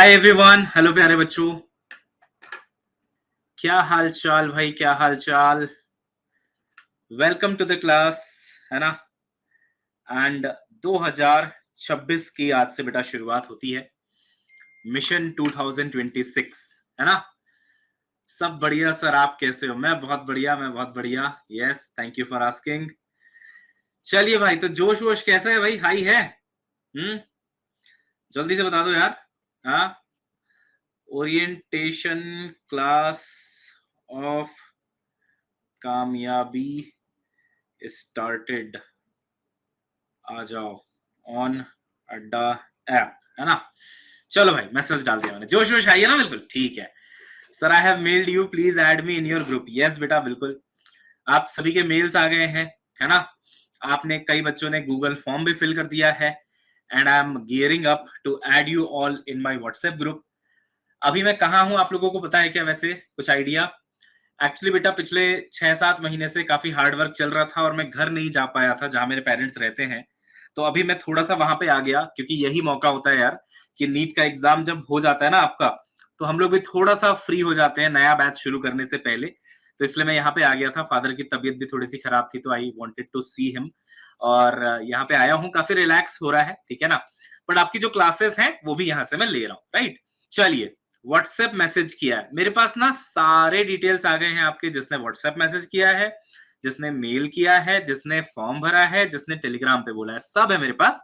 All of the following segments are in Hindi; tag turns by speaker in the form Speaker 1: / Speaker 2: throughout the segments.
Speaker 1: हाय एवरीवन, हेलो प्यारे बच्चों। क्या हाल चाल भाई, क्या हाल चाल। वेलकम टू द क्लास, है ना। एंड 2026 की आज से बेटा शुरुआत होती है। मिशन 2026, है ना। सब बढ़िया सर, आप कैसे हो? मैं बहुत बढ़िया, मैं बहुत बढ़िया। Yes, thank you for asking. चलिए भाई, तो जोश वोश कैसा है भाई? हाई है? जल्दी से बता दो यार। हाँ, ओरिएंटेशन क्लास ऑफ कामयाबी स्टार्टेड। आ जाओ ऑन अड्डा ऐप, है ना। चलो भाई, मैसेज डाल दिया मैंने। जोश जोश आइए ना, बिल्कुल ठीक है। Sir I have meld you, please add me in your group. Yes बेटा, बिल्कुल। आप सभी के मेल्स आ गए हैं, है ना। आपने, कई बच्चों ने गूगल फॉर्म भी फिल कर दिया है। And I am gearing up to add you all in my WhatsApp group. अभी मैं कहाँ हूं, आप लोगों को पता है क्या? वैसे कुछ आइडिया? एक्चुअली बेटा, पिछले 6-7 महीने से काफी हार्ड वर्क चल रहा था और मैं घर नहीं जा पाया था जहां मेरे पेरेंट्स रहते हैं। तो अभी मैं थोड़ा सा वहां पे आ गया, क्योंकि यही मौका होता है यार कि नीट का एग्जाम जब हो जाता है ना आपका, तो हम लोग भी थोड़ा सा फ्री हो जाते हैं नया बैच शुरू करने से पहले। तो इसलिए मैं यहाँ पे आ गया था। फादर की तबीयत भी थोड़ी सी खराब थी, तो I wanted to see him. और यहाँ पे आया हूँ, काफी रिलैक्स हो रहा है, ठीक है ना। बट आपकी जो क्लासेस हैं वो भी यहाँ से मैं ले रहा हूँ, राइट। चलिए, व्हाट्सएप मैसेज किया है मेरे पास ना, सारे डिटेल्स आ गए हैं आपके। जिसने व्हाट्सएप मैसेज किया है, जिसने मेल किया है, जिसने फॉर्म भरा है, जिसने टेलीग्राम पे बोला है, सब है मेरे पास।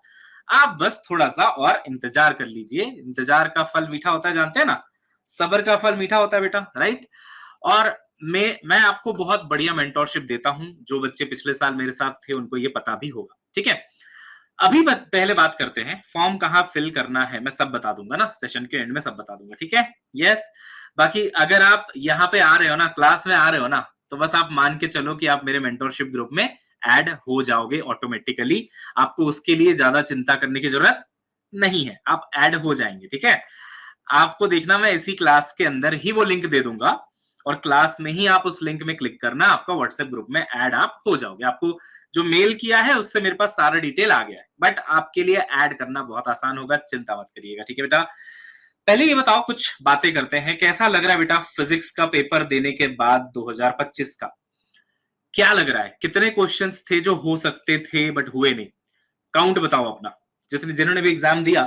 Speaker 1: आप बस थोड़ा सा और इंतजार कर लीजिए। इंतजार का फल मीठा होता है, जानते हैं ना। सब्र का फल मीठा होता है बेटा, राइट। और मैं आपको बहुत बढ़िया मेंटोरशिप देता हूं। जो बच्चे पिछले साल मेरे साथ थे उनको ये पता भी होगा, ठीक है। अभी पहले बात करते हैं, फॉर्म कहाँ फिल करना है मैं सब बता दूंगा ना, सेशन के एंड में सब बता दूंगा, ठीक है। यस। बाकी अगर आप यहाँ पे आ रहे हो ना, क्लास में आ रहे हो ना, तो बस आप मान के चलो कि आप मेरे मेंटोरशिप ग्रुप में ऐड हो जाओगे ऑटोमेटिकली। आपको उसके लिए ज्यादा चिंता करने की जरूरत नहीं है, आप ऐड हो जाएंगे, ठीक है। आपको देखना, मैं इसी क्लास के अंदर ही वो लिंक दे दूंगा और क्लास में ही आप उस लिंक में क्लिक करना, आपका व्हाट्सएप ग्रुप में ऐड आप हो जाओगे। आपको जो मेल किया है उससे मेरे पास सारा डिटेल आ गया है, बट आपके लिए ऐड करना बहुत आसान होगा, चिंता मत करिएगा, ठीक है बेटा। पहले ये बताओ, कुछ बातें करते हैं। कैसा लग रहा है बेटा फिजिक्स का पेपर देने के बाद 2025 का? क्या लग रहा है, कितने क्वेश्चंस थे जो हो सकते थे बट हुए नहीं? काउंट बताओ अपना, जिन्होंने भी एग्जाम दिया।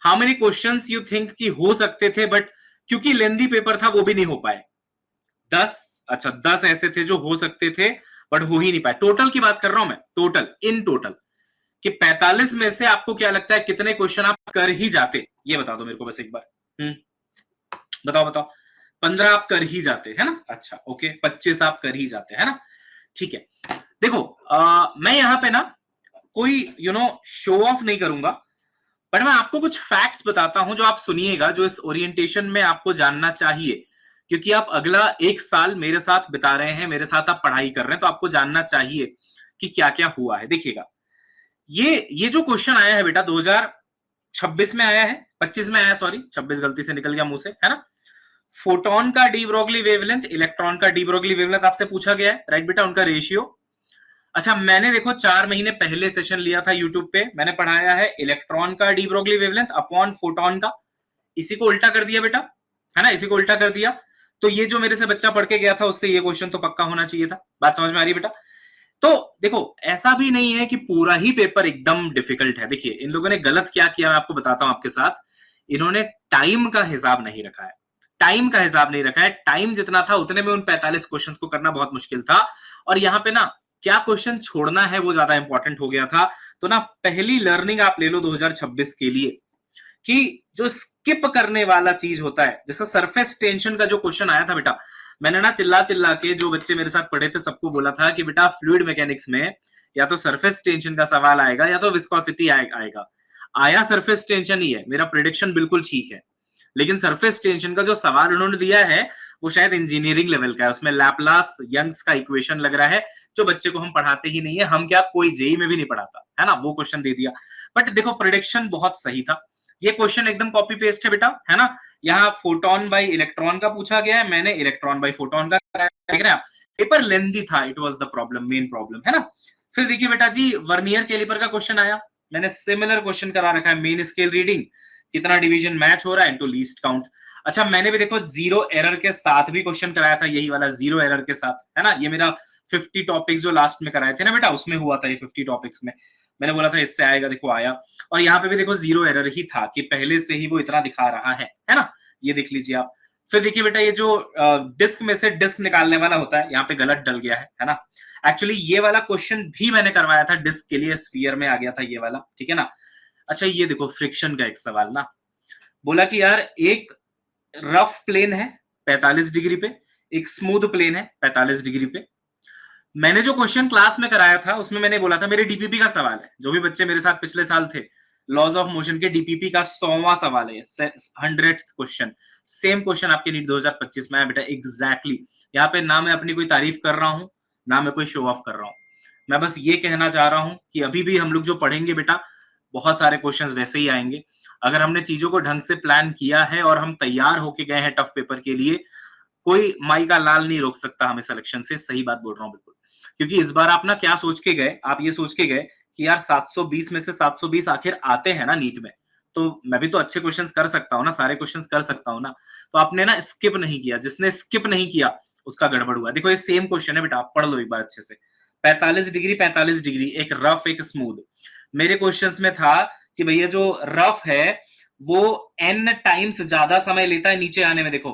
Speaker 1: How many questions you think कि हो सकते थे बट क्योंकि लेंदी पेपर था वो भी नहीं हो पाए? 10? अच्छा, 10 ऐसे थे जो हो सकते थे बट हो ही नहीं पाए। टोटल की बात कर रहा हूं मैं, टोटल, इन टोटल। कि 45 में से आपको क्या लगता है कितने क्वेश्चन आप कर ही जाते? ये बता दो मेरे को बस एक बार। बताओ बताओ। 15 आप कर ही जाते, है ना। अच्छा ओके, 25 आप कर ही जाते, है ना। ठीक है। देखो, मैं यहां पे ना कोई शो ऑफ नहीं करूंगा, बट मैं आपको कुछ फैक्ट्स बताता हूं जो आप सुनिएगा, जो इस ओरिएंटेशन में आपको जानना चाहिए। क्योंकि आप अगला 1 साल मेरे साथ बिता रहे हैं, मेरे साथ आप पढ़ाई कर रहे हैं, तो आपको जानना चाहिए कि क्या क्या हुआ है। देखिएगा, ये जो क्वेश्चन आया है बेटा 2026 में आया है, 25 में आया, सॉरी 26 गलती से निकल गया मुंह से, है ना। फोटोन का डी ब्रोगली वेवलेंथ, इलेक्ट्रॉन का डी ब्रोगली वेवलेंथ आपसे पूछा गया है, राइट बेटा, उनका रेशियो। अच्छा, मैंने देखो 4 महीने पहले सेशन लिया था यूट्यूब पे, मैंने पढ़ाया है इलेक्ट्रॉन का de Broglie wavelength upon photon का। इसी को उल्टा कर दिया बेटा, है ना, इसी को उल्टा कर दिया। तो ये जो मेरे से बच्चा पढ़ के गया था, उससे ये क्वेश्चन तो पक्का होना चाहिए था। बात समझ में आ रही है बेटा? तो देखो, ऐसा भी नहीं है कि पूरा ही पेपर एकदम डिफिकल्ट है। देखिए, इन लोगों ने गलत क्या किया, मैं आपको बताता हूं आपके साथ। इन्होंने टाइम का हिसाब नहीं रखा है। टाइम का हिसाब नहीं रखा है। टाइम जितना था उतने में उन 45 क्वेश्चंस को करना बहुत मुश्किल था। और यहाँ पे ना, क्या क्वेश्चन छोड़ना है वो ज्यादा इंपॉर्टेंट हो गया था। तो ना, पहली लर्निंग आप ले लो 2026 के लिए, कि जो स्किप करने वाला चीज होता है, जैसे सरफेस टेंशन का जो क्वेश्चन आया था बेटा, मैंने ना चिल्ला चिल्ला के जो बच्चे मेरे साथ पढ़े थे सबको बोला था कि बेटा फ्लूइड मैकेनिक्स में या तो सरफेस टेंशन का सवाल आएगा या तो विस्कोसिटी आएगा। आया सरफेस टेंशन ही है, मेरा प्रिडिक्शन बिल्कुल ठीक है। लेकिन सरफेस टेंशन का जो सवाल उन्होंने दिया है वो शायद इंजीनियरिंग लेवल का है, उसमें लैपलास यंग्स का इक्वेशन लग रहा है, जो बच्चे को हम पढ़ाते ही नहीं है। हम क्या, कोई जेई में भी नहीं पढ़ाता, है ना। वो क्वेश्चन दे दिया, बट देखो प्रिडिक्शन बहुत सही था। ये क्वेश्चन एकदम कॉपी पेस्ट है बेटा, है ना। यहाँ फोटोन बाई इलेक्ट्रॉन का पूछा गया है, मैंने इलेक्ट्रॉन बाई फोटोन का, देख रहे हैं आप। पेपर लेंथी था, it was the problem, main problem, है ना। फिर देखिए बेटा जी, वर्नियर कैलिपर का क्वेश्चन आया। मैंने सिमिलर क्वेश्चन करा रखा है, मेन स्केल रीडिंग कितना डिवीजन मैच हो रहा है इनटू लीस्ट काउंट। अच्छा मैंने भी देखो जीरो एरर के साथ भी क्वेश्चन कराया था, यही वाला जीरो एरर के साथ, है ना। ये मेरा 50 टॉपिक्स जो लास्ट में कराए थे ना बेटा, उसमें हुआ था ये 50 टॉपिक्स में। मैंने बोला था इससे आएगा, देखो आया। और यहाँ पे भी देखो जीरो एरर ही था कि पहले से ही वो इतना दिखा रहा है ना। ये देख लीजिए आप। फिर देखिए बेटा, ये जो डिस्क में से डिस्क निकालने वाला होता है, यहाँ पे गलत डल गया है ना। एक्चुअली ये वाला क्वेश्चन भी मैंने करवाया था डिस्क के लिए, स्फीयर में आ गया था ये वाला, ठीक है ना। अच्छा ये देखो फ्रिक्शन का एक सवाल ना, बोला कि यार एक रफ प्लेन है 45 डिग्री पे, एक स्मूथ प्लेन है 45 डिग्री पे। मैंने जो क्वेश्चन क्लास में कराया था उसमें मैंने बोला था मेरे डीपीपी का सवाल है, जो भी बच्चे मेरे साथ पिछले साल थे, लॉज ऑफ मोशन के डीपीपी का 100वां सवाल है, 100th क्वेश्चन। सेम क्वेश्चन आपके नीट 2025 में आया बेटा, एग्जैक्टली। यहाँ पे ना मैं अपनी कोई तारीफ कर रहा हूं, ना मैं कोई शो ऑफ कर रहा हूं, मैं बस ये कहना चाह रहा हूं कि अभी भी हम लोग जो पढ़ेंगे बेटा, बहुत सारे क्वेश्चंस वैसे ही आएंगे। अगर हमने चीजों को ढंग से प्लान किया है और हम तैयार होके गए हैं टफ पेपर के लिए, कोई माई का लाल नहीं रोक सकता हमें सिलेक्शन से। सही बात बोल रहा हूँ बिल्कुल। क्योंकि इस बार आप ना क्या सोच के गए, आप ये सोच के गए कि यार 720 में से 720 आखिर आते हैं ना नीट में, तो मैं भी तो अच्छे क्वेश्चंस कर सकता हूँ ना, सारे क्वेश्चंस कर सकता हूँ ना। तो आपने ना स्किप नहीं किया, जिसने स्किप नहीं किया उसका गड़बड़ हुआ। देखो ये सेम क्वेश्चन है बेटा, आप पढ़ लो एक बार अच्छे से। 45 डिग्री 45 डिग्री, एक रफ एक स्मूथ। मेरे क्वेश्चंस में था कि भैया जो रफ है वो n टाइम्स ज्यादा समय लेता है नीचे आने में। देखो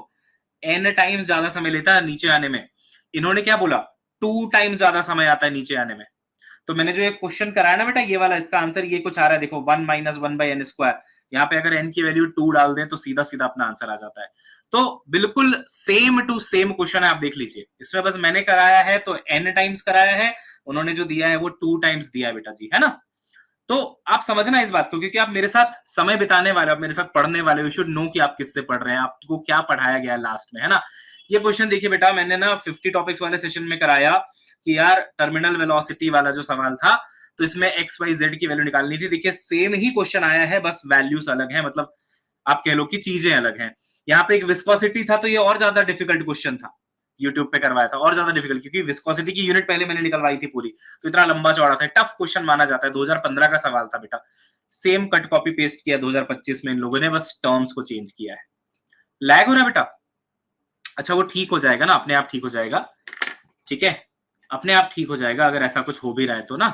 Speaker 1: n टाइम्स ज्यादा समय लेता है नीचे आने में, इन्होंने क्या बोला 2 टाइम्स ज्यादा समय आता है नीचे आने में। तो मैंने जो एक क्वेश्चन कराया ना बेटा, ये वाला, इसका आंसर ये कुछ आ रहा है। देखो 1 माइनस 1/n², यहाँ पे अगर n की वैल्यू 2 डाल दें तो सीधा सीधा अपना आंसर आ जाता है। तो बिल्कुल सेम टू सेम क्वेश्चन है, आप देख लीजिए। इसमें बस मैंने कराया है तो n टाइम्स कराया है, उन्होंने जो दिया है वो 2 टाइम्स दिया है बेटा जी, है ना। तो आप समझना इस बात को, क्योंकि आप मेरे साथ समय बिताने वाले, आप मेरे साथ पढ़ने वाले, यू शुड नो कि आप किससे पढ़ रहे हैं, आपको क्या पढ़ाया गया है लास्ट में, है ना। ये क्वेश्चन देखिए बेटा, मैंने ना 50 टॉपिक्स वाले सेशन में कराया कि यार टर्मिनल वेलोसिटी वाला जो सवाल था, तो इसमें एक्स वाई जेड की वैल्यू निकालनी थी। देखिए सेम ही क्वेश्चन आया है, बस वैल्यूज अलग है, मतलब आप कह लो कि चीजें अलग हैं। यहाँ पे एक विस्कोसिटी था, तो ये और ज्यादा डिफिकल्ट क्वेश्चन था, यूट्यूब पे करवाया था, और ज्यादा डिफिकल्ट, क्योंकि विस्कोसिटी की यूनिट पहले मैंने निकलवाई थी पूरी, तो इतना लंबा चौड़ा था, टफ क्वेश्चन माना जाता है। 2015 का सवाल था बेटा, सेम कट कॉपी पेस्ट किया 2025 में इन लोगों ने, बस टर्म्स को चेंज किया है। लैग हो रहा है बेटा? अच्छा वो ठीक हो जाएगा ना, अपने आप ठीक हो जाएगा, ठीक है, अपने आप ठीक हो जाएगा अगर ऐसा कुछ हो भी रहा है तो ना।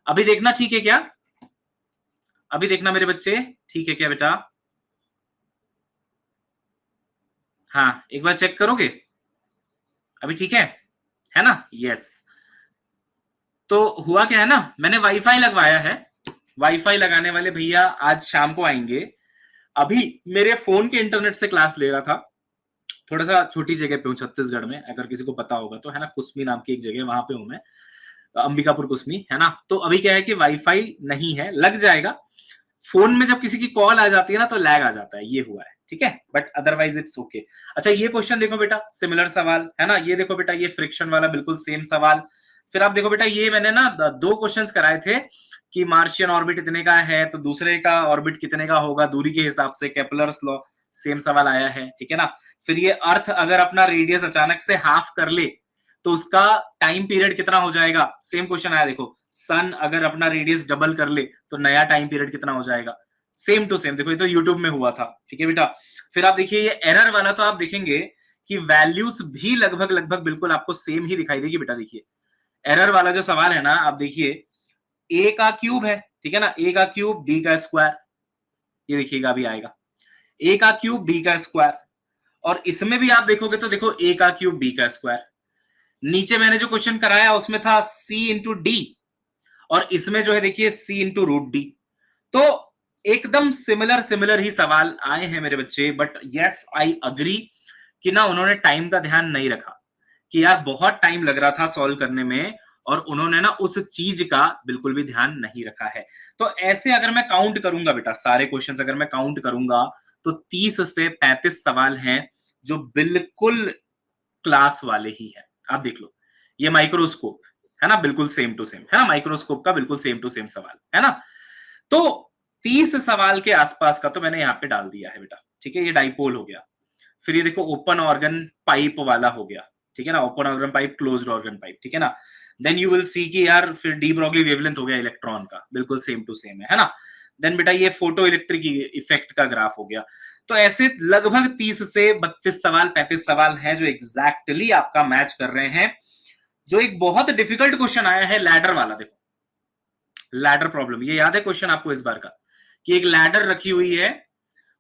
Speaker 1: अभी देखना ठीक है क्या? अभी देखना मेरे बच्चे, ठीक है क्या बेटा? हाँ एक बार चेक करोगे? अभी ठीक है ना? यस। तो हुआ क्या है ना, मैंने वाईफाई लगवाया है, वाईफाई लगाने वाले भैया आज शाम को आएंगे। अभी मेरे फोन के इंटरनेट से क्लास ले रहा था, थोड़ा सा छोटी जगह पे हूँ छत्तीसगढ़ में, अगर किसी को पता होगा तो, है ना, कुसमी नाम की एक जगह, वहां पे हूं मैं, अंबिकापुर कुसमी, है ना। तो अभी क्या है कि वाईफाई नहीं है, लग जाएगा। फोन में जब किसी की कॉल आ जाती है ना तो लैग आ जाता है, ये हुआ है, ठीक है, बट अदरवाइज इट्स ओके। अच्छा ये क्वेश्चन देखो बेटा, सिमिलर सवाल है ना, ये देखो बेटा, ये फ्रिक्शन वाला बिल्कुल सेम सवाल। फिर आप देखो बेटा, ये मैंने ना 2 क्वेश्चंस कराए थे कि मार्शियन ऑर्बिट इतने का है तो दूसरे का ऑर्बिट कितने का होगा दूरी के हिसाब से, केपलर्स लॉ, सेम सवाल आया है, ठीक है ना। फिर ये अर्थ अगर अपना रेडियस अचानक से हाफ कर ले तो उसका टाइम पीरियड कितना हो जाएगा, सेम क्वेश्चन आया। देखो सन अगर अपना रेडियस डबल कर ले तो नया टाइम पीरियड कितना हो जाएगा, सेम टू सेम। देखो ये तो यूट्यूब में हुआ था, ठीक है बेटा। फिर आप देखिए ये एरर वाला, तो आप देखेंगे कि वैल्यूज भी लगभग लगभग बिल्कुल आपको सेम ही दिखाई देगी बेटा। देखिए एरर वाला जो सवाल है ना, आप देखिए ए का क्यूब है, ठीक है ना, ए का क्यूब बी का स्क्वायर, ये देखिएगा अभी आएगा, ए का क्यूब बी का स्क्वायर। और इसमें भी आप देखोगे तो देखो ए का क्यूब बी का स्क्वायर। नीचे मैंने जो क्वेश्चन कराया उसमें था सी इंटू डी, और इसमें जो है देखिए सी इंटू रूट डी। तो एकदम सिमिलर सिमिलर ही सवाल आए हैं मेरे बच्चे, बट यस आई अग्री कि ना उन्होंने टाइम का ध्यान नहीं रखा, कि यार बहुत टाइम लग रहा था सॉल्व करने में, और उन्होंने ना उस चीज का बिल्कुल भी ध्यान नहीं रखा है। तो ऐसे अगर मैं काउंट करूंगा बेटा, सारे क्वेश्चंस अगर मैं काउंट करूंगा तो 30 से 35 सवाल हैं जो बिल्कुल क्लास वाले ही हैं। आप देख लो, ये माइक्रोस्कोप है ना, बिल्कुल सेम टू सेम, है ना, माइक्रोस्कोप का बिल्कुल सेम टू सेम सवाल, है ना। तो 30 सवाल के आसपास का तो मैंने यहाँ पे डाल दिया है बेटा, ठीक है, ये डाइपोल हो गया। फिर ये देखो ओपन ऑर्गन पाइप वाला हो गया, ठीक है ना, open organ pipe, closed organ pipe, ठीक है ना। देन यू विल सी कि यार फिर डी ब्रोगली वेवलेंथ हो गया इलेक्ट्रॉन का, बिल्कुल सेम टू सेम है ना। देन बेटा ये फोटो इलेक्ट्रिक इफेक्ट का ग्राफ हो गया। तो ऐसे लगभग 30 से 32 सवाल 35 सवाल हैं जो एग्जैक्टली आपका मैच कर रहे हैं। जो एक बहुत डिफिकल्ट क्वेश्चन आया है लैडर वाला, देखो लैडर प्रॉब्लम, ये याद है क्वेश्चन आपको इस बार का, कि एक लैडर रखी हुई है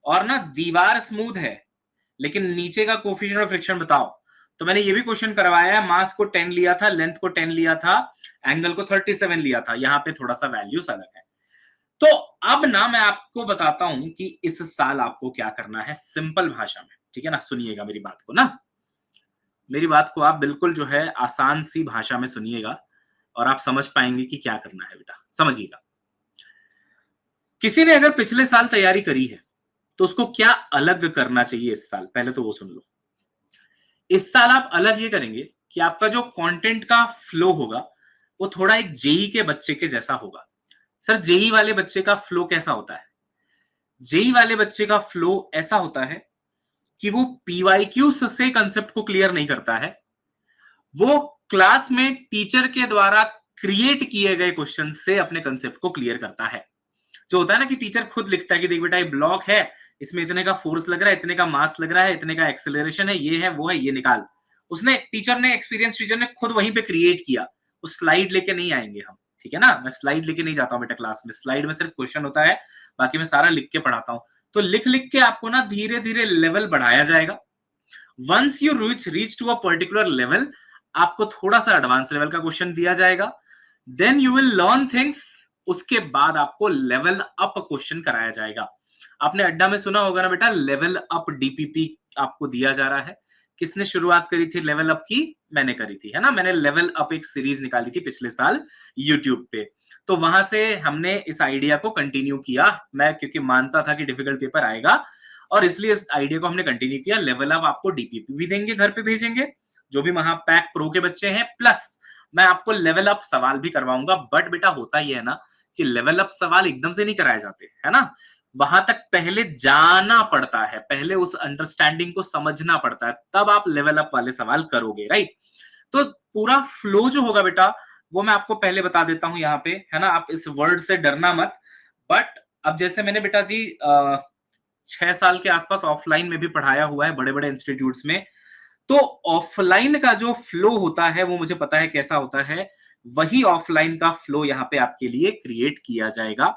Speaker 1: और ना दीवार स्मूथ है लेकिन नीचे का कोफिशिएंट ऑफ फ्रिक्शन बताओ। तो मैंने ये भी क्वेश्चन करवाया है, मास को 10 लिया था, लेंथ को 10 लिया था, एंगल को 37 लिया था, यहां पे थोड़ा सा वैल्यूज अलग है। तो अब ना मैं आपको बताता हूं कि इस साल आपको क्या करना है सिंपल भाषा में, ठीक है ना, सुनिएगा मेरी बात को ना, मेरी बात को आप बिल्कुल जो है आसान सी भाषा में सुनिएगा और आप समझ पाएंगे कि क्या करना है बेटा, समझिएगा। किसी ने अगर पिछले साल तैयारी करी है तो उसको क्या अलग करना चाहिए इस साल, पहले तो वो सुन लो। इस साल आप अलग ये करेंगे कि आपका जो कंटेंट का फ्लो होगा वो थोड़ा एक जेई के बच्चे के जैसा होगा। सर जेई वाले बच्चे का फ्लो कैसा होता है? जेई वाले बच्चे का फ्लो ऐसा होता है कि वो पीवाईक्यू से कंसेप्ट को क्लियर नहीं करता है, वो क्लास में टीचर के द्वारा क्रिएट किए गए क्वेश्चन से अपने कंसेप्ट को क्लियर करता है। जो होता है ना कि टीचर खुद लिखता है कि देख बेटा ये ब्लॉक है, इसमें इतने का फोर्स लग रहा है, इतने का मास लग रहा है, इतने का एक्सेलरेशन है, ये है वो है, ये निकाल। उसने टीचर ने एक्सपीरियंस टीचर ने खुद वहीं पे क्रिएट किया। उस स्लाइड लेके नहीं आएंगे हम, ठीक है ना, मैं स्लाइड लेके नहीं जाता हूं बेटा क्लास में, स्लाइड में सिर्फ क्वेश्चन होता है, बाकी मैं सारा लिख के पढ़ाता हूं। तो लिख लिख के आपको ना धीरे धीरे लेवल बढ़ाया जाएगा। Once you reach to a particular level, आपको थोड़ा सा एडवांस लेवल का क्वेश्चन दिया जाएगा, then you will learn things, उसके बाद आपको लेवल अप क्वेश्चन कराया जाएगा। आपने अड्डा में सुना होगा ना बेटा, लेवल अप डीपीपी आपको दिया जा रहा है। किसने शुरुआत करी थी लेवल अप की? मैंने करी थी, है ना, मैंने लेवल अप एक सीरीज निकाली थी पिछले साल यूट्यूब पे। तो वहां से हमने इस आइडिया को कंटिन्यू किया, मैं क्योंकि मानता था कि डिफिकल्ट पेपर आएगा और इसलिए इस आइडिया को हमने कंटिन्यू किया। लेवल अप आपको डीपीपी भी देंगे, घर पे भेजेंगे, जो भी महापैक प्रो के बच्चे हैं, प्लस मैं आपको लेवल अप सवाल भी करवाऊंगा। बट बेटा होता ही है ना कि लेवल अप सवाल एकदम से नहीं कराए जाते, है ना, वहां तक पहले जाना पड़ता है, पहले उस अंडरस्टैंडिंग को समझना पड़ता है, तब आप लेवल अप वाले सवाल करोगे, राइट। तो पूरा फ्लो जो होगा बेटा वो मैं आपको पहले बता देता हूं यहाँ पे, है ना, आप इस वर्ड से डरना मत। बट अब जैसे मैंने बेटा जी 6 साल के आसपास ऑफलाइन में भी पढ़ाया हुआ है बड़े बड़े इंस्टीट्यूट्स में, तो ऑफलाइन का जो फ्लो होता है वो मुझे पता है कैसा होता है, वही ऑफलाइन का फ्लो यहाँ पे आपके लिए क्रिएट किया जाएगा।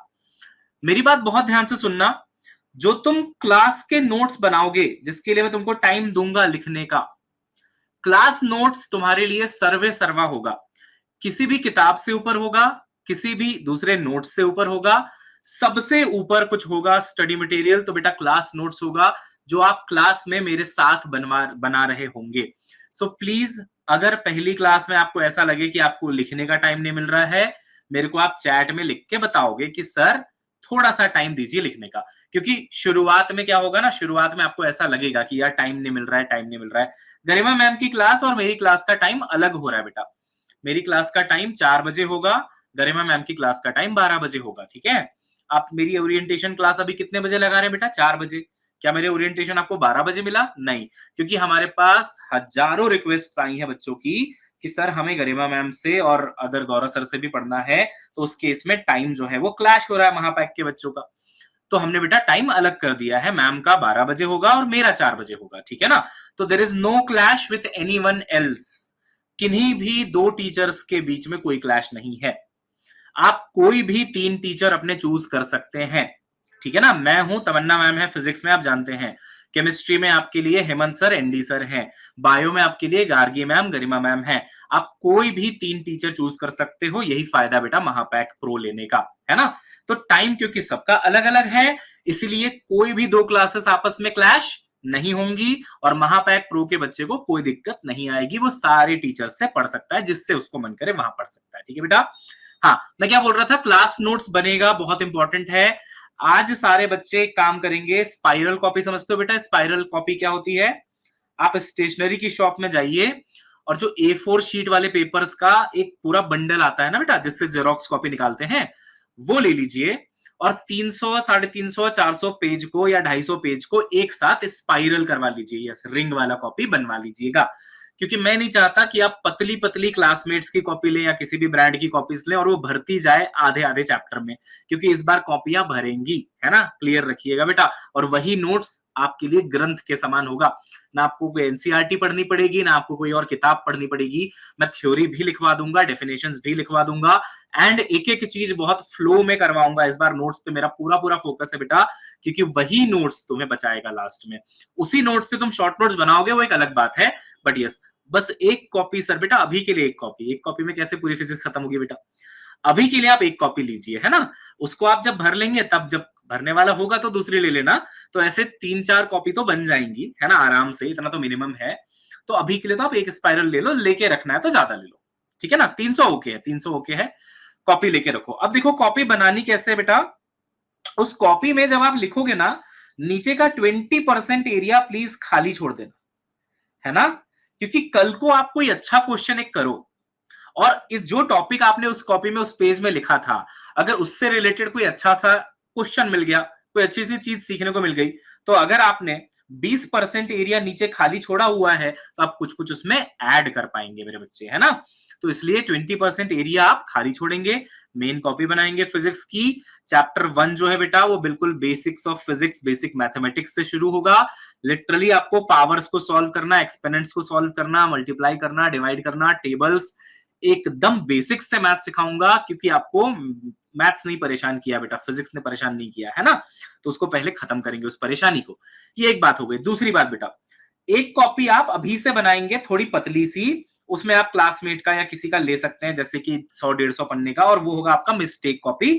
Speaker 1: मेरी बात बहुत ध्यान से सुनना, जो तुम क्लास के नोट्स बनाओगे, जिसके लिए मैं तुमको टाइम दूंगा लिखने का, क्लास नोट्स तुम्हारे लिए सर्वे सर्वा होगा, किसी भी किताब से ऊपर होगा, किसी भी दूसरे नोट्स से ऊपर होगा, सबसे ऊपर कुछ होगा स्टडी मटेरियल, तो बेटा क्लास नोट्स होगा जो आप क्लास में मेरे साथ बना रहे होंगे। सो प्लीज अगर पहली क्लास में आपको ऐसा लगे कि आपको लिखने का टाइम नहीं मिल रहा है, मेरे को आप चैट में लिख के बताओगे कि सर थोड़ा सा टाइम दीजिए लिखने का। क्योंकि शुरुआत में क्या होगा ना, शुरुआत में आपको ऐसा लगेगा कि यार टाइम नहीं मिल रहा है, टाइम नहीं मिल रहा है। गरिमा मैम की क्लास और मेरी क्लास का टाइम अलग हो रहा है बेटा, मेरी क्लास का टाइम 4 बजे होगा, गरिमा मैम की क्लास का टाइम 12 बजे होगा, ठीक है। आप मेरी ओरिएंटेशन क्लास अभी कितने बजे लगा रहे हैं बेटा? 4 बजे। क्या मेरे ओरिएंटेशन आपको 12 बजे मिला? नहीं, क्योंकि हमारे पास हजारों रिक्वेस्ट आई हैं बच्चों की कि सर हमें गरिमा मैम से और अगर गौरव सर से भी पढ़ना है, तो उस केस में टाइम जो है वो क्लैश हो रहा है महापैक के बच्चों का। तो हमने बेटा टाइम अलग कर दिया है, मैम का 12 बजे होगा और मेरा 4 बजे होगा, ठीक है ना। तो there is no clash with anyone else, किन्हीं भी 2 टीचर्स के बीच में कोई क्लैश नहीं है। आप कोई भी 3 टीचर अपने चूज कर सकते हैं, ठीक है ना। मैं हूं, तमन्ना मैम है फिजिक्स में, आप जानते हैं, केमिस्ट्री में आपके लिए हेमंत सर एनडी सर हैं, बायो में आपके लिए गार्गी मैम गरिमा मैम है। आप कोई भी 3 टीचर चूज कर सकते हो, यही फायदा बेटा महापैक प्रो लेने का, है ना। तो टाइम क्योंकि सबका अलग अलग है, इसलिए कोई भी 2 क्लासेस आपस में क्लैश नहीं होंगी और महापैक प्रो के बच्चे को कोई दिक्कत नहीं आएगी, वो सारे टीचर से पढ़ सकता है, जिससे उसको मन करे वहां पढ़ सकता है, ठीक है बेटा। हाँ, मैं क्या बोल रहा था, क्लास नोट्स बनेगा, बहुत इंपॉर्टेंट है। आज सारे बच्चे काम करेंगे, स्पाइरल कॉपी समझते हो बेटा? स्पाइरल कॉपी क्या होती है? आप स्टेशनरी की शॉप में जाइए और जो A4 शीट वाले पेपर्स का एक पूरा बंडल आता है ना बेटा, जिससे जेरोक्स कॉपी निकालते हैं, वो ले लीजिए और 300, 350, 400 पेज को या 250 पेज को एक साथ स्पाइरल करवा लीजिए, यस, रिंग वाला कॉपी बनवा लीजिएगा। क्योंकि मैं नहीं चाहता कि आप पतली पतली क्लासमेट्स की कॉपी लें या किसी भी ब्रांड की कॉपीज लें और वो भरती जाए आधे आधे चैप्टर में, क्योंकि इस बार कॉपियां भरेंगी, है ना, क्लियर रखिएगा बेटा। और वही नोट्स आपके लिए ग्रंथ के समान होगा, ना आपको कोई एनसीईआरटी पढ़नी पड़ेगी, ना आपको कोई और किताब पढ़नी पड़ेगी। मैं थ्योरी भी लिखवा दूंगा, डेफिनेशंस भी लिखवा दूंगा, एंड एक एक चीज बहुत फ्लो में करवाऊंगा। इस बार नोट्स पे मेरा पूरा पूरा फोकस है बेटा, क्योंकि वही नोट्स तुम्हें बचाएगा लास्ट में। उसी नोट्स से तुम शॉर्ट नोट्स बनाओगे वो एक अलग बात है, बट यस, बस एक कॉपी सर बेटा, अभी के लिए एक कॉपी में कैसे पूरी फिजिक्स खत्म होगी बेटा? अभी के लिए आप एक कॉपी लीजिए, है ना, उसको आप जब भर लेंगे, तब जब भरने वाला होगा तो दूसरी ले लेना। तो ऐसे 3-4 कॉपी तो बन जाएंगी, है ना, आराम से, इतना तो मिनिमम है। तो अभी के लिए तो आप एक स्पाइरल ले लो, लेके रखना है तो ज्यादा ले लो, ठीक है ना। 300 ओके है, 300 ओके है, कॉपी लेके रखो। अब देखो कॉपी बनानी कैसे है बेटा। उस कॉपी में जब आप लिखोगे ना, नीचे का 20% एरिया प्लीज खाली छोड़ देना, है ना, क्योंकि कल को आप कोई अच्छा क्वेश्चन एक करो और इस जो टॉपिक आपने उस कॉपी में उस पेज में लिखा था, अगर उससे रिलेटेड कोई अच्छा सा क्वेश्चन मिल गया, कोई अच्छी सी चीज सीखने को मिल गई, तो अगर आपने 20% एरिया नीचे खाली छोड़ा हुआ है तो आप कुछ कुछ उसमें ऐड कर पाएंगे मेरे बच्चे, है ना। तो इसलिए 20% एरिया आप खाली छोड़ेंगे, मेन कॉपी बनाएंगे फिजिक्स की। चैप्टर 1 जो है बेटा वो बिल्कुल basics of physics, basic mathematics से शुरू होगा। लिटरली आपको पावर्स को सॉल्व करना, एक्सपेनेंट्स को सॉल्व करना, मल्टीप्लाई करना, डिवाइड करना, टेबल्स, एकदम बेसिक्स से मैथ सिखाऊंगा, क्योंकि आपको मैथ्स नहीं परेशान किया बेटा, फिजिक्स ने परेशान नहीं किया, है ना। तो उसको पहले खत्म करेंगे उस परेशानी को। ये एक बात हो गई। दूसरी बात बेटा, एक कॉपी आप अभी से बनाएंगे थोड़ी पतली सी, उसमें आप क्लासमेट का या किसी का ले सकते हैं, जैसे कि 100-150 पन्ने का, और वो होगा आपका मिस्टेक कॉपी।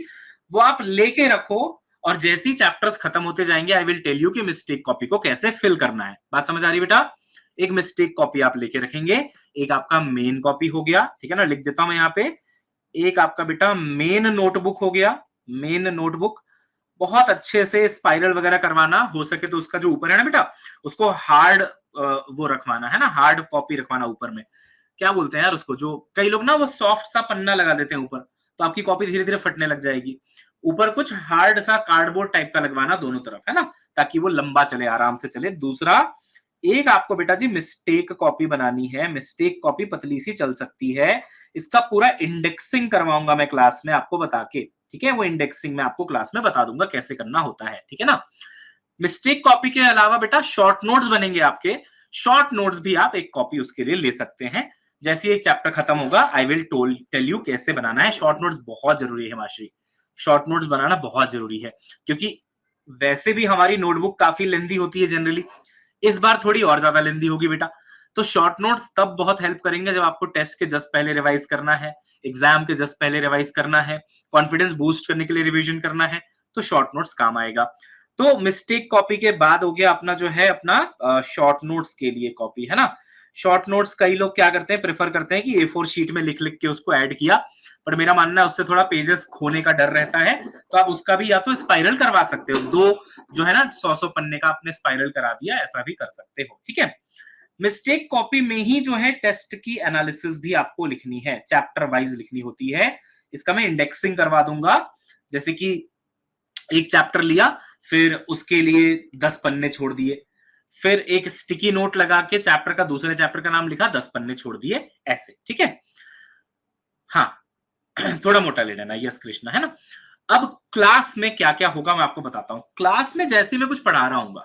Speaker 1: वो आप लेके रखो और जैसे ही चैप्टर्स खत्म होते जाएंगे आई विल टेल यू कि मिस्टेक कॉपी को कैसे फिल करना है। बात समझ आ रही बेटा? एक मिस्टेक कॉपी आप लेके रखेंगे, एक आपका मेन कॉपी हो गया, ठीक है ना, लिख देता हूं मैं यहाँ पे। एक आपका बेटा मेन नोटबुक हो गया, मेन नोटबुक। बहुत अच्छे से स्पाइरल वगैरह करवाना, हो सके तो उसका जो ऊपर है ना बेटा, उसको हार्ड वो रखवाना, है ना, हार्ड कॉपी रखवाना ऊपर में। क्या बोलते हैं यार उसको, जो कई लोग ना वो सॉफ्ट सा पन्ना लगा देते हैं ऊपर, तो आपकी कॉपी धीरे धीरे फटने लग जाएगी। ऊपर कुछ हार्ड सा कार्डबोर्ड टाइप का लगवाना दोनों तरफ, है ना, ताकि वो लंबा चले, आराम से चले। दूसरा, एक आपको बेटा जी मिस्टेक कॉपी बनानी है। मिस्टेक कॉपी पतली सी चल सकती है, इसका पूरा इंडेक्सिंग करवाऊंगा मैं क्लास में आपको बता के, ठीक है। वो इंडेक्सिंग मैं आपको क्लास में बता दूंगा कैसे करना होता है, ठीक है ना। मिस्टेक कॉपी के अलावा बेटा शॉर्ट नोट्स बनेंगे आपके। शॉर्ट नोट्स भी आप एक कॉपी उसके लिए ले सकते हैं। जैसे एक चैप्टर खत्म होगा आई विल टेल यू कैसे बनाना है। शॉर्ट नोट्स बहुत जरूरी है हिमाश्री, शॉर्ट नोट्स बनाना बहुत जरूरी है, क्योंकि वैसे भी हमारी नोटबुक काफी लेंदी होती है जनरली, इस बार थोड़ी और ज्यादा लेंदी होगी बेटा। तो शॉर्ट नोट्स तब बहुत हेल्प करेंगे जब आपको टेस्ट के जस्ट पहले रिवाइज करना है, एग्जाम के जस्ट पहले रिवाइज करना है, कॉन्फिडेंस बूस्ट करने के लिए रिवीजन करना है, तो शॉर्ट नोट्स काम आएगा। तो मिस्टेक कॉपी के बाद हो गया अपना जो है अपना शॉर्ट नोट्स के लिए कॉपी, है ना। शॉर्ट नोट्स कई लोग क्या करते हैं, प्रेफर करते हैं कि A4 शीट में लिख लिख के उसको ऐड किया, पर मेरा मानना है उससे थोड़ा पेजेस खोने का डर रहता है। तो आप उसका भी या तो स्पाइरल करवा सकते हो, दो जो है ना 100-100 पन्ने का आपने स्पाइरल करा दिया, ऐसा भी कर सकते हो, ठीक है। मिस्टेक कॉपी में ही जो है टेस्ट की एनालिसिस भी आपको लिखनी है, चैप्टर वाइज लिखनी होती है। इसका मैं इंडेक्सिंग करवा दूंगा, जैसे कि एक चैप्टर लिया, फिर उसके लिए 10 पन्ने छोड़ दिए, फिर एक स्टिकी नोट लगा के चैप्टर का, दूसरे चैप्टर का नाम लिखा, 10 पन्ने छोड़ दिए, ऐसे, ठीक है। हाँ थोड़ा मोटा ले लेना, यस कृष्णा, है ना। अब क्लास में क्या क्या होगा मैं आपको बताता हूं। क्लास में जैसे मैं कुछ पढ़ा रहा हूँ,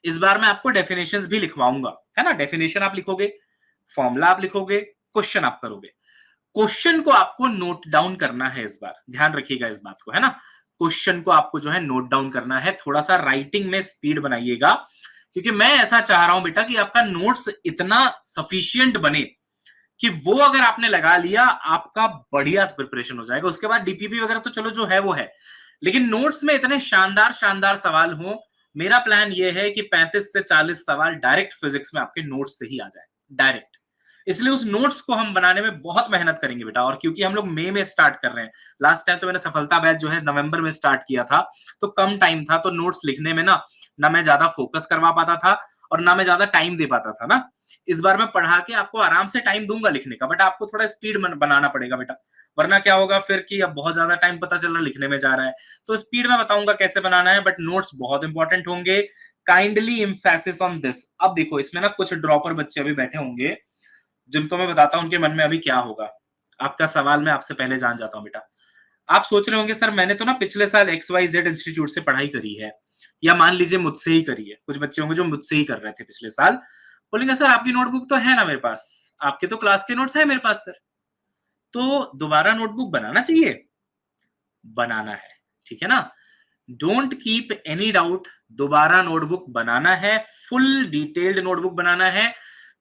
Speaker 1: इस बार मैं आपको डेफिनेशंस भी लिखवाऊंगा, है ना। डेफिनेशन आप लिखोगे, फॉर्मूला आप लिखोगे, क्वेश्चन आप करोगे। क्वेश्चन को आपको नोट डाउन करना है इस बार, ध्यान रखिएगा इस बात को, है ना। क्वेश्चन को आपको जो है नोट डाउन करना है, थोड़ा सा राइटिंग में स्पीड बनाइएगा, क्योंकि मैं ऐसा चाह रहा हूं बेटा कि आपका नोट्स इतना सफिशियंट बने कि वो अगर आपने लगा लिया आपका बढ़िया प्रिपरेशन हो जाएगा। उसके बाद डीपीपी वगैरह तो चलो जो है वो है, लेकिन नोट्स में इतने शानदार शानदार सवाल हो। मेरा प्लान ये है कि 35 से 40 सवाल डायरेक्ट फिजिक्स में आपके नोट्स से ही आ जाए, डायरेक्ट। इसलिए उस नोट्स को हम बनाने में बहुत मेहनत करेंगे बेटा। और क्योंकि हम लोग मई में स्टार्ट कर रहे हैं, लास्ट टाइम तो मैंने सफलता बैच जो है नवंबर में स्टार्ट किया था, तो कम टाइम था, तो नोट्स लिखने में ना मैं ज्यादा फोकस करवा पाता था और ना मैं ज्यादा टाइम दे पाता था ना। इस बार मैं पढ़ा के आपको आराम से टाइम दूंगा लिखने का, बट आपको थोड़ा स्पीड बनाना पड़ेगा बेटा, वरना क्या होगा फिर कि अब बहुत ज्यादा टाइम पता चल रहा लिखने में जा रहा है। तो स्पीड में बताऊंगा कैसे बनाना है, बट नोट्स बहुत इंपॉर्टेंट होंगे। Kindly emphasis on this. अब देखो इसमें ना कुछ ड्रॉपर बच्चे अभी बैठे होंगे जिनको मैं बताता हूं उनके मन में अभी क्या होगा। आपका सवाल मैं आपसे पहले जान जाता हूं बेटा। आप सोच रहे होंगे सर मैंने तो ना पिछले साल XYZ इंस्टीट्यूट से पढ़ाई करी है, या मान लीजिए मुझसे ही करी है। कुछ बच्चे होंगे जो मुझसे ही कर रहे थे पिछले साल, बोलेंगे सर आपकी नोटबुक तो है ना मेरे पास, आपके तो क्लास के नोट्स है मेरे पास सर, तो दोबारा नोटबुक बनाना चाहिए। बनाना है, ठीक है ना। डोंट कीप एनी डाउट, दोबारा नोटबुक बनाना है, फुल डिटेल्ड नोटबुक बनाना है।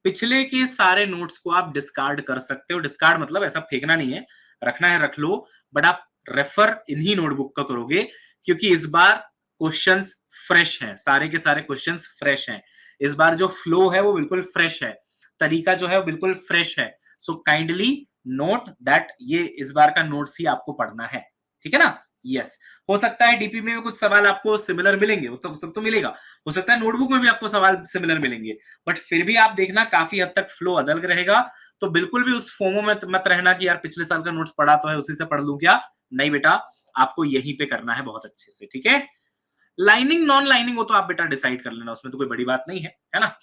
Speaker 1: पिछले के सारे नोट्स को आप डिस्कार्ड कर सकते हो। डिस्कार्ड मतलब ऐसा फेंकना नहीं है, रखना है रख लो, बट आप रेफर इन्हीं नोटबुक का करोगे, क्योंकि इस बार क्वेश्चंस फ्रेश हैं, सारे के सारे क्वेश्चंस फ्रेश हैं। इस बार जो फ्लो है वो बिल्कुल फ्रेश है, तरीका जो है वो बिल्कुल फ्रेश है। सो काइंडली नोट दैट ये इस बार का नोट्स ही आपको पढ़ना है, ठीक है ना। यस, हो सकता है डीपी में कुछ सवाल आपको सिमिलर मिलेंगे, वो तो सब तो मिलेगा। हो सकता है नोटबुक में भी आपको सवाल सिमिलर मिलेंगे, बट फिर भी आप देखना काफी हद तक फ्लो अलग रहेगा। तो बिल्कुल भी उस फोमो में मत रहना कि यार पिछले साल का नोट्स पढ़ा तो है उसी से पढ़ लूं क्या। नहीं बेटा, आपको यहीं पे करना है बहुत अच्छे से, ठीक है। लाइनिंग नॉन लाइनिंग वो तो आप बेटा डिसाइड कर लेना, उसमें तो कोई बड़ी बात नहीं है ना,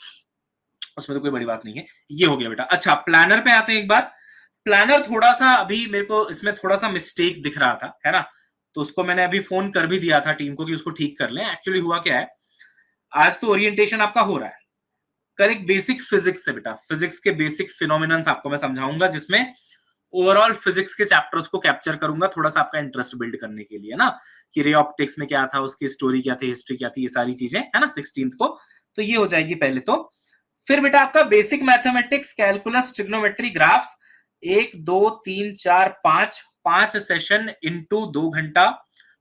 Speaker 1: उसमें तो कोई बड़ी बात नहीं है। ये हो गया बेटा। अच्छा, प्लानर पे आते हैं एक बार। प्लानर थोड़ा सा अभी मेरे को इसमें थोड़ा सा मिस्टेक दिख रहा था, है ना, तो उसको मैंने अभी फोन कर भी दिया था टीम को कि उसको ठीक कर लें। एक्चुअली हुआ क्या है, आज तो ओरिएंटेशन आपका हो रहा है, कल एक बेसिक फिजिक्स है बेटा, फिजिक्स के बेसिक फिनोमिनन्स आपको मैं समझाऊंगा, जिसमें ओवरऑल फिजिक्स के चैप्टर्स को कैप्चर करूंगा थोड़ा सा आपका इंटरेस्ट बिल्ड करने के लिए ना, कि रे ऑप्टिक्स में क्या था, उसकी स्टोरी क्या थी, हिस्ट्री क्या थी, ये सारी चीजें, है ना, 16th को। तो ये हो जाएगी पहले तो। फिर बेटा आपका basic mathematics, calculus, trigonometry, graphs, 1 2 3 4 5 5 session into 2 घंटा।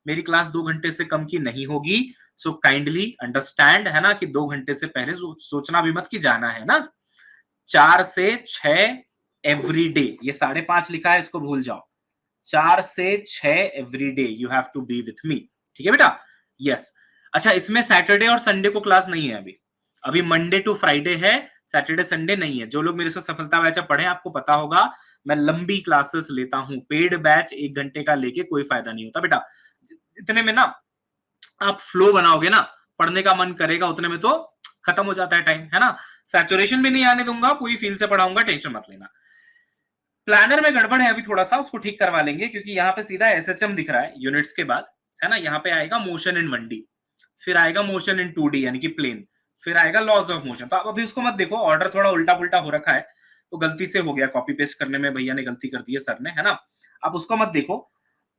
Speaker 1: मेरी क्लास 2 घंटे से कम की नहीं होगी, सो काइंडली अंडरस्टैंड, है ना, कि 2 घंटे से पहले सोचना भी मत कि जाना है ना। 4 से 6 एवरी डे, ये 5.5 लिखा है, इसको भूल जाओ। 4 से 6 every day you have to be with me, ठीक है बेटा। यस। अच्छा, इसमें सैटरडे और संडे को क्लास नहीं है अभी, अभी मंडे टू फ्राइडे है, सैटरडे संडे नहीं है। जो लोग मेरे से सफलता बैच पढ़े आपको पता होगा, मैं लंबी क्लासेस लेता हूं, पेड बैच 1 घंटे का लेके कोई फायदा नहीं होता बेटा। इतने में ना आप फ्लो बनाओगे ना, पढ़ने का मन करेगा, उतने में तो खत्म हो जाता है टाइम, है ना। सैचुरेशन भी नहीं आने दूंगा, पूरी फील से पढ़ाऊंगा, टेंशन मत लेना। प्लानर में गड़बड़ है अभी थोड़ा सा, उसको ठीक करवा लेंगे, क्योंकि यहाँ पे सीधा SHM दिख रहा है यूनिट्स के बाद, है ना। यहाँ पे आएगा मोशन इन 1D, फिर आएगा मोशन इन 2D यानी कि प्लेन, फिर आएगा लॉज ऑफ मोशन। तो आप अभी उसको मत देखो, ऑर्डर थोड़ा उल्टा पुल्टा हो रखा है, तो गलती से हो गया, कॉपी पेस्ट करने में भैया ने गलती कर दी है, सर ने, है ना। आप उसको मत देखो,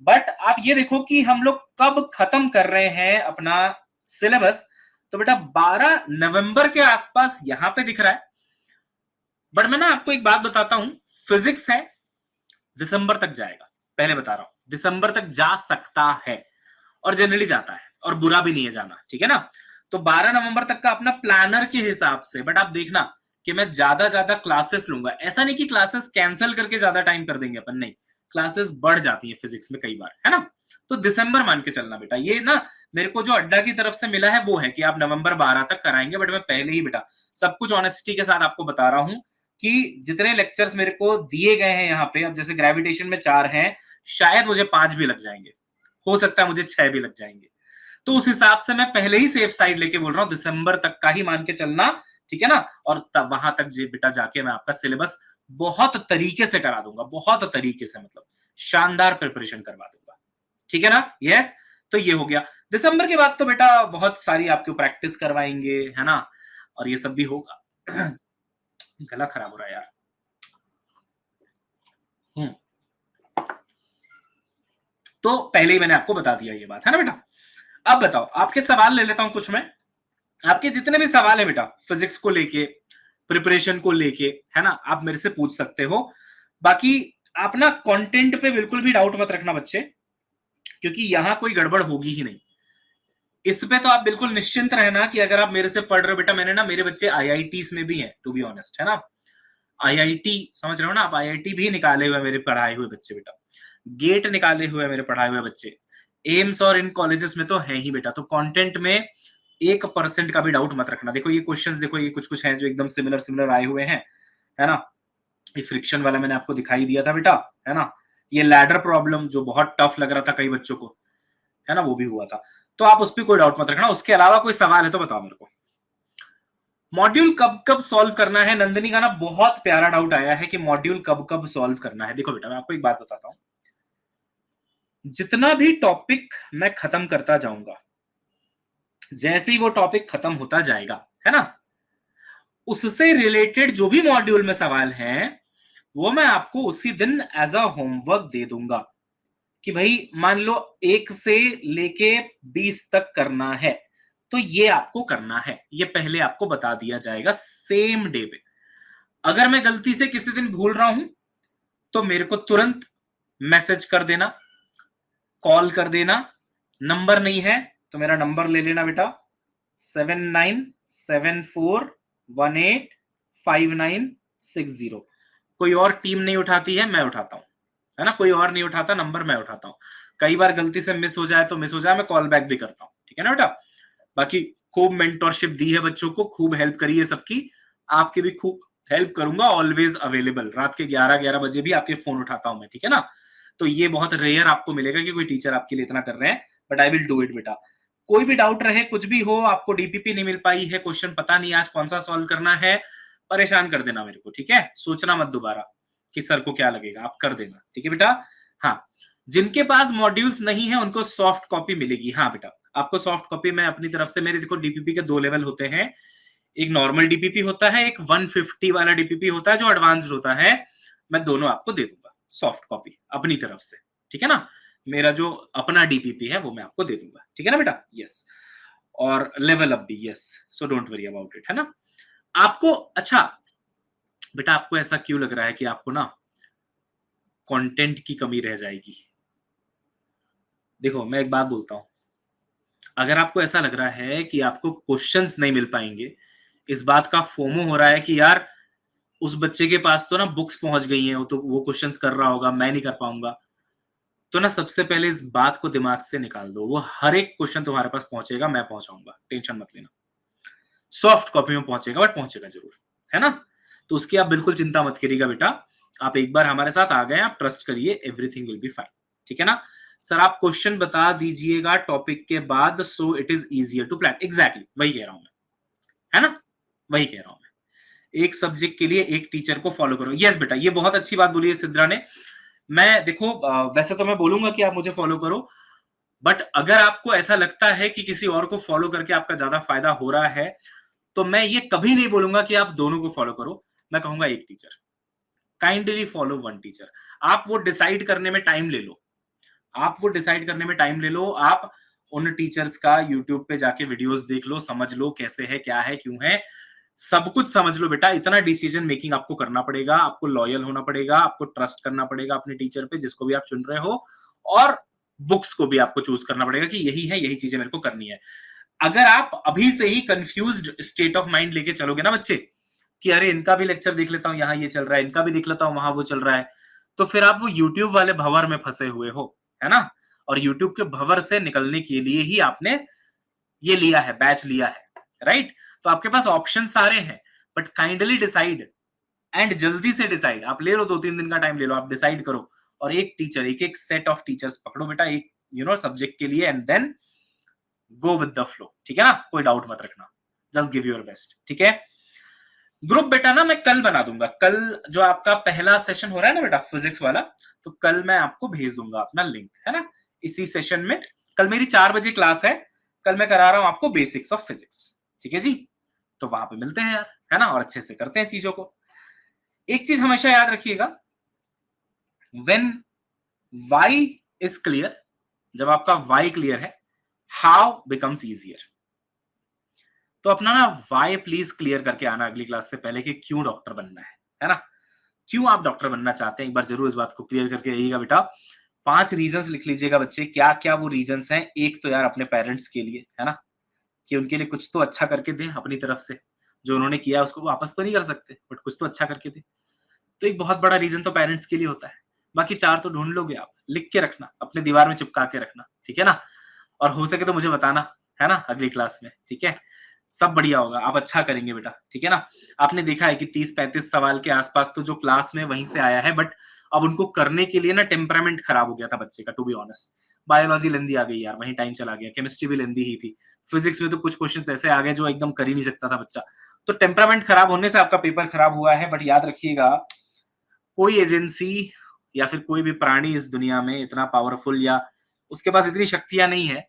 Speaker 1: बट आप ये देखो कि हम लोग कब खत्म कर रहे हैं अपना सिलेबस। तो बेटा 12 नवंबर के आसपास यहां पे दिख रहा है। बट मैं ना आपको एक बात बताता हूं, फिजिक्स है, दिसंबर तक जाएगा, पहले बता रहा हूं, दिसंबर तक जा सकता है, और जनरली जाता है, और बुरा भी नहीं है जाना, ठीक है ना। तो 12 नवंबर तक का अपना प्लानर के हिसाब से, बट आप देखना कि मैं ज्यादा क्लासेस लूंगा। ऐसा नहीं कि क्लासेस कैंसिल करके ज्यादा टाइम कर देंगे अपन, नहीं, क्लासेस बढ़ जाती है फिजिक्स में कई बार, है ना। तो दिसंबर मान के चलना बेटा। ये ना मेरे को जो अड्डा की तरफ से मिला है वो है कि आप नवंबर 12 तक कराएंगे, बट मैं पहले ही बेटा सब कुछ ऑनेस्टी के साथ आपको बता रहा हूं कि जितने लेक्चर्स मेरे को दिए गए हैं यहाँ पे, अब जैसे ग्रेविटेशन में 4 हैं, शायद मुझे 5 भी लग जाएंगे, हो सकता है मुझे 6 भी लग जाएंगे। तो उस हिसाब से मैं पहले ही सेफ साइड लेके बोल रहा हूँ, दिसंबर तक का ही मान के चलना, ठीक है ना। और तब वहां तक बेटा जाके मैं आपका सिलेबस बहुत तरीके से करा दूंगा, बहुत तरीके से, मतलब शानदार प्रिपरेशन करवा दूंगा, ठीक है ना। यस, तो ये हो गया। दिसंबर के बाद तो बेटा बहुत सारी आपको प्रैक्टिस करवाएंगे, है ना, और ये सब भी होगा। गला खराब हो रहा है यार। तो पहले ही मैंने आपको बता दिया ये बात, है ना बेटा। अब बताओ, आपके सवाल ले लेता हूं कुछ मैं। आपके जितने भी सवाल है बेटा फिजिक्स को लेके, प्रिपरेशन को लेके, है ना, आप मेरे से पूछ सकते हो। बाकी आप ना कंटेंट पे बिल्कुल भी डाउट मत रखना बच्चे, क्योंकि यहां कोई गड़बड़ होगी ही नहीं। इस पे तो आप बिल्कुल निश्चिंत रहना कि अगर आप मेरे से पढ़ रहे हो बेटा, मैंने ना, मेरे बच्चे IITs में भी हैं, टू बी ऑनेस्ट, है ना। IIT समझ रहे हो ना आप, IIT भी निकाले हुए मेरे पढ़ाए हुए बच्चे बेटा, गेट निकाले हुए मेरे पढ़ाए हुए बच्चे, एम्स और इन कॉलेजेस में तो है ही बेटा। तो कंटेंट में 1% का भी डाउट मत रखना। देखो ये क्वेश्चंस, देखो ये कुछ हैं जो एकदम सिमिलर आए हुए हैं, है ना। ये फ्रिक्शन वाला मैंने आपको दिखाई दिया था बेटा, है ना। ये लैडर प्रॉब्लम जो बहुत टफ लग रहा था कई बच्चों को, है ना, वो भी हुआ था। तो आप उस पर कोई डाउट मत रखना। उसके अलावा कोई सवाल है तो बताओ मेरे को। मॉड्यूल कब कब सॉल्व करना है, नंदिनी का ना बहुत प्यारा डाउट आया है कि मॉड्यूल कब कब सॉल्व करना है। देखो बेटा, मैं आपको एक बात बताता हूं, जितना भी टॉपिक मैं खत्म करता जाऊंगा, जैसे ही वो टॉपिक खत्म होता जाएगा, है ना, उससे रिलेटेड जो भी मॉड्यूल में सवाल हैं, वो मैं आपको उसी दिन एज अ होमवर्क दे दूंगा कि भाई मान लो 1 से लेके 20 तक करना है, तो ये आपको करना है, ये पहले आपको बता दिया जाएगा सेम डे पे। अगर मैं गलती से किसी दिन भूल रहा हूं तो मेरे को तुरंत मैसेज कर देना, कॉल कर देना। नंबर नहीं है तो मेरा नंबर ले लेना बेटा, 7974185960। कोई और टीम नहीं उठाती है, मैं उठाता हूं, है ना, कोई और नहीं उठाता नंबर, मैं उठाता हूं। कई बार गलती से मिस हो जाए तो मिस हो जाए, मैं कॉल बैक भी करता हूं, ठीक है ना बेटा। बाकी खूब मेंटरशिप दी है बच्चों को, खूब हेल्प करी है सबकी, आपकी भी खूब हेल्प करूंगा, ऑलवेज अवेलेबल। रात के 11-11 बजे भी आपके फोन उठाता हूं मैं, ठीक है ना। तो ये बहुत रेयर आपको मिलेगा कि कोई टीचर आपके लिए इतना कर रहे हैं, but I will do it बेटा। कोई भी डाउट रहे, कुछ भी हो, आपको डीपीपी नहीं मिल पाई है, क्वेश्चन पता नहीं आज कौन सा सॉल्व करना है, परेशान कर देना मेरे को, ठीक है। सोचना मत दोबारा कि सर को क्या लगेगा, आप कर देना, ठीक है बेटा। हाँ, जिनके पास मॉड्यूल्स नहीं है उनको सॉफ्ट कॉपी मिलेगी। हाँ बेटा, आपको सॉफ्ट कॉपी मैं अपनी तरफ से, मेरे देखो डीपीपी के 2 लेवल होते हैं, एक नॉर्मल डीपीपी होता है, एक 150 वाला डीपीपी होता है जो एडवांस्ड होता है। मैं दोनों आपको दे दूंगा सॉफ्ट कॉपी अपनी तरफ से, ठीक है ना। मेरा जो अपना डीपीपी है वो मैं आपको दे दूंगा, ठीक है ना बेटा, यस। और लेवल अप भी, yes, so don't worry about it, है ना। आपको अच्छा बेटा, आपको ऐसा क्यों लग रहा है कि आपको ना कंटेंट की कमी रह जाएगी? देखो मैं एक बात बोलता हूं, अगर आपको ऐसा लग रहा है कि आपको क्वेश्चंस नहीं मिल पाएंगे, इस बात का फोमो हो रहा है कि यार उस बच्चे के पास तो ना बुक्स पहुंच गई हैं, वो तो वो क्वेश्चंस कर रहा होगा, मैं नहीं कर पाऊंगा, तो ना सबसे पहले इस बात को दिमाग से निकाल दो, वो हर एक क्वेश्चन तुम्हारे पास पहुंचेगा, मैं पहुंचाऊंगा, टेंशन मत लेना। सॉफ्ट कॉपी में पहुंचेगा बट पहुंचेगा जरूर, है ना। तो उसकी आप बिल्कुल चिंता मत करिएगा बेटा, आप एक बार हमारे साथ आ गए, आप ट्रस्ट करिए, एवरीथिंग विल बी फाइन, ठीक है ना। सर आप क्वेश्चन बता दीजिएगा टॉपिक के बाद, so it is easier to plan. Exactly वही कह रहा हूं मैं, है ना, वही कह रहा हूं मैं। एक सब्जेक्ट के लिए एक टीचर को फॉलो करो। यस बेटा, ये बहुत अच्छी बात बोली है सिद्रा ने। मैं देखो वैसे तो मैं बोलूंगा कि आप मुझे फॉलो करो, बट अगर आपको ऐसा लगता है कि किसी और को फॉलो करके आपका ज्यादा फायदा हो रहा है, तो मैं ये कभी नहीं बोलूंगा कि आप दोनों को फॉलो करो, मैं कहूंगा एक teacher, kindly follow one teacher. आप वो डिसाइड करने में टाइम ले लो, आप वो डिसाइड करने में टाइम ले लो, आप उन टीचर्स का यूट्यूब पे जाके वीडियोस देख लो, समझ लो कैसे है, क्या है, क्यों है, सब कुछ समझ लो बेटा। इतना डिसीजन मेकिंग आपको करना पड़ेगा, आपको लॉयल होना पड़ेगा, आपको ट्रस्ट करना पड़ेगा अपने टीचर पे जिसको भी आप चुन रहे हो, और बुक्स को भी आपको चूज करना पड़ेगा कि यही है, यही चीजें मेरे को करनी है। अगर आप अभी से ही कंफ्यूज्ड स्टेट ऑफ माइंड लेके चलोगे ना बच्चे, कि अरे इनका भी लेक्चर देख लेता हूँ, यहाँ ये चल रहा है, इनका भी देख लेता हूँ, वहां वो चल रहा है, तो फिर आप वो यूट्यूब वाले भंवर में फंसे हुए हो, है ना। और यूट्यूब के भंवर से निकलने के लिए ही आपने ये लिया है, बैच लिया है, राइट। तो आपके पास ऑप्शन सारे हैं, बट काइंडली डिसाइड, एंड जल्दी से डिसाइड, आप ले लो 2-3 दिन का टाइम ले लो, आप डिसाइड करो, और एक टीचर, एक एक सेट ऑफ टीचर्स पकड़ो बेटा, एक सब्जेक्ट के लिए, and then go with the flow, ठीक है ना। कोई डाउट मत रखना, जस्ट गिव योर बेस्ट, ठीक है। ग्रुप बेटा ना मैं कल बना दूंगा, कल जो आपका पहला सेशन हो रहा है ना बेटा फिजिक्स वाला, तो कल मैं आपको भेज दूंगा अपना लिंक, है ना, इसी सेशन में। कल मेरी 4 बजे क्लास है, कल मैं करा रहा हूं आपको बेसिक्स ऑफ फिजिक्स, ठीक है जी। तो वहां पे मिलते हैं यार, है ना, और अच्छे से करते हैं चीजों को। एक चीज हमेशा याद रखिएगा, व्हेन वाई इज क्लियर, जब आपका वाई क्लियर है, हाउ बिकम्स इजियर। तो अपना ना वाई प्लीज क्लियर करके आना अगली क्लास से पहले कि क्यों डॉक्टर बनना है ना, क्यों आप डॉक्टर बनना चाहते हैं, एक बार जरूर इस बात को क्लियर करके आइएगा बेटा। 5 रीजंस लिख लीजिएगा बच्चे, क्या क्या वो रीजंस हैं। एक तो यार अपने पेरेंट्स के लिए, है ना, कि उनके लिए कुछ तो अच्छा करके दें अपनी तरफ से, जो उन्होंने किया उसको वापस तो नहीं कर सकते, बट कुछ तो अच्छा करके दें। तो एक बहुत बड़ा रीजन तो पेरेंट्स के लिए होता है। बाकी 4 तो ढूंढ लोगे आप, लिख के रखना, अपने दीवार में चिपका के रखना, ठीक है ना। और हो सके तो मुझे बताना, है ना, अगली क्लास में, ठीक है। सब बढ़िया होगा, आप अच्छा करेंगे बेटा, ठीक है ना। आपने देखा है कि 30-35 सवाल के आसपास तो जो क्लास में वहीं से आया है, बट अब उनको करने के लिए ना टेम्परामेंट खराब हो गया था बच्चे का, टू बी ऑनेस्ट। बायोलॉजी लेंदी आ गई यार, वहीं टाइम चला गया, केमिस्ट्री भी लेंदी ही थी, फिजिक्स में तो कुछ क्वेश्चंस ऐसे आ गए जो एकदम कर ही नहीं सकता था बच्चा, तो टेम्परामेंट खराब होने से आपका पेपर खराब हुआ है, बट याद रखिएगा कोई एजेंसी या फिर कोई भी प्राणी इस दुनिया में इतना पावरफुल या उसके पास इतनी शक्तियां नहीं है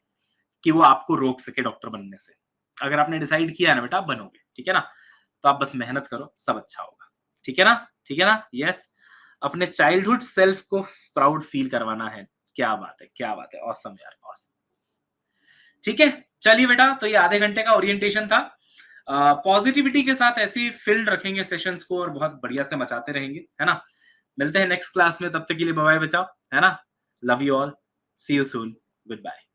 Speaker 1: कि वो आपको रोक सके डॉक्टर बनने से। अगर आपने डिसाइड किया है ना बेटा, आप बनोगे, ठीक है ना? तो आप बस मेहनत करो, सब अच्छा होगा। ठीक है ना? ठीक है ना? यस। अपने चाइल्डहुड सेल्फ को प्राउड फील करवाना है। क्या बात है, क्या बात है! ऑसम यार, ऑसम। ठीक है, चलिए बेटा, तो ये आधे घंटे का ओरिएंटेशन था। पॉजिटिविटी के साथ ऐसे ही फिल्ड रखेंगे सेशंस को और बहुत बढ़िया से मचाते रहेंगे, है ना? मिलते हैं नेक्स्ट क्लास में, तब तक के लिए बाय बाय बचाओ, है ना? Love you all, see you soon, good bye.